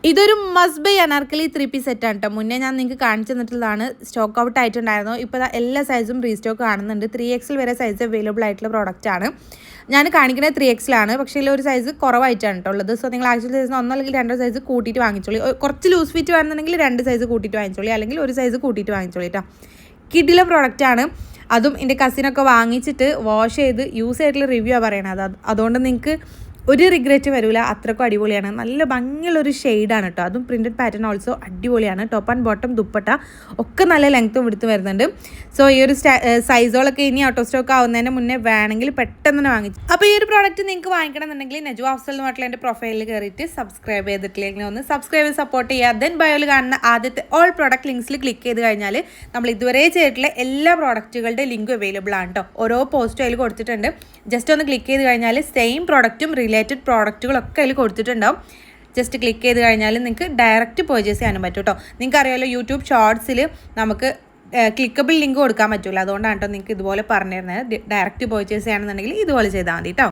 ഇതൊരു must by Anarkali 3 piece സെറ്റാണ് കേട്ടോ. മുന്നേ ഞാൻ നിങ്ങൾക്ക് കാണിച്ചു തന്നിട്ടുള്ളതാണ്. സ്റ്റോക്ക് ഔട്ട് ആയിട്ടുണ്ടായിരുന്നു. ഇപ്പോൾ എല്ലാ സൈസും റീസ്റ്റോക്ക് കാണുന്നുണ്ട്. 3XL വരെ സൈസ് അവൈലബിൾ ആയിട്ടുള്ള പ്രോഡക്റ്റാണ്. ഞാൻ കാണിക്കുന്നത് 3XL ആണ്. പക്ഷേ ഇതിലൊരു സൈസ് കുറവായിട്ടാണ് കേട്ടോ ഉള്ളത്. സോ നിങ്ങൾ ആക്ച്വൽ സൈസ് 1 അല്ലെങ്കിൽ 2 സൈസ് കൂട്ടിയിട്ട് വാങ്ങിച്ചോളി. കുറച്ച് ലൂസ് ഫിറ്റ് വേണമെന്നുണ്ടെങ്കിൽ 2 സൈസ് കൂട്ടിയിട്ട് വാങ്ങിച്ചോളി, അല്ലെങ്കിൽ ഒരു സൈസ് കൂട്ടിയിട്ട് വാങ്ങിച്ചോളി കേട്ടോ. കിഡിലെ പ്രോഡക്റ്റാണ്. അതും എൻ്റെ കസിനൊക്കെ വാങ്ങിച്ചിട്ട് വാഷ് ചെയ്ത് യൂസ് ചെയ്തിട്ടുള്ള റിവ്യൂ ആണ് പറയണത്. അതുകൊണ്ട് നിങ്ങൾക്ക് ഒരു റിഗ്രറ്റ് വരില്ല. അത്രക്കും അടിപൊളിയാണ്. നല്ല ഭംഗിയുള്ളൊരു ഷെയ്ഡാണ് കേട്ടോ. അതും പ്രിൻറ്റഡ് പാറ്റേൺ ഓൾസോ അടിപൊളിയാണ്. ടോപ്പ് ആൻഡ് ബോട്ടം ദുപ്പട്ട ഒക്കെ നല്ല ലെങ്ത്തും വിടുത്ത് വരുന്നുണ്ട്. സോ ഈ ഒരു സൈസുകളൊക്കെ ഇനി ഔട്ട് ഓഫ് സ്റ്റോക്ക് ആവുന്നതിന് മുന്നേ വേണമെങ്കിൽ പെട്ടെന്ന് തന്നെ വാങ്ങിച്ചു. അപ്പോൾ ഈ ഒരു പ്രോഡക്റ്റ് നിങ്ങൾക്ക് വാങ്ങിക്കണമെന്നുണ്ടെങ്കിൽ നജു അഫ്സൽ എന്ന് പറഞ്ഞിട്ടുള്ള എൻ്റെ പ്രൊഫൈലിൽ കയറിയിട്ട് സബ്സ്ക്രൈബ് ചെയ്തിട്ടില്ലെങ്കിൽ ഒന്ന് സബ്സ്ക്രൈബ് ചെയ്ത് സപ്പോർട്ട് ചെയ്യുക. ദെൻ ബയോയിൽ കാണുന്ന ആദ്യത്തെ ഓൾ പ്രോഡക്റ്റ് ലിങ്ക്സിൽ ക്ലിക്ക് ചെയ്ത് കഴിഞ്ഞാൽ നമ്മൾ ഇതുവരെ ചെയ്തിട്ടുള്ള എല്ലാ പ്രോഡക്റ്റുകളുടെ ലിങ്കും അവൈലബിൾ ആണ് കേട്ടോ. ഓരോ പോസ്റ്റും അതിൽ കൊടുത്തിട്ടുണ്ട്. ജസ്റ്റ് ഒന്ന് ക്ലിക്ക് ചെയ്ത് കഴിഞ്ഞാൽ സെയിം പ്രോഡക്റ്റും റിലേറ്റഡ് പ്രോഡക്റ്റുകളൊക്കെ അതിൽ കൊടുത്തിട്ടുണ്ടാവും. ജസ്റ്റ് ക്ലിക്ക് ചെയ്ത് കഴിഞ്ഞാൽ നിങ്ങൾക്ക് ഡയറക്റ്റ് പർച്ചേസ് ചെയ്യാനും പറ്റും കേട്ടോ. നിങ്ങൾക്ക് അറിയാമല്ലോ യൂട്യൂബ് ഷോർട്സിൽ നമുക്ക് ക്ലിക്കബിൾ ലിങ്ക് കൊടുക്കാൻ പറ്റില്ല. അതുകൊണ്ടാണ് കേട്ടോ നിങ്ങൾക്ക് ഇതുപോലെ പറഞ്ഞു തരുന്നത്. ഡയറക്റ്റ് പർച്ചേസ് ചെയ്യുകയാണെന്നുണ്ടെങ്കിൽ ഇതുപോലെ ചെയ്താൽ മതി കേട്ടോ.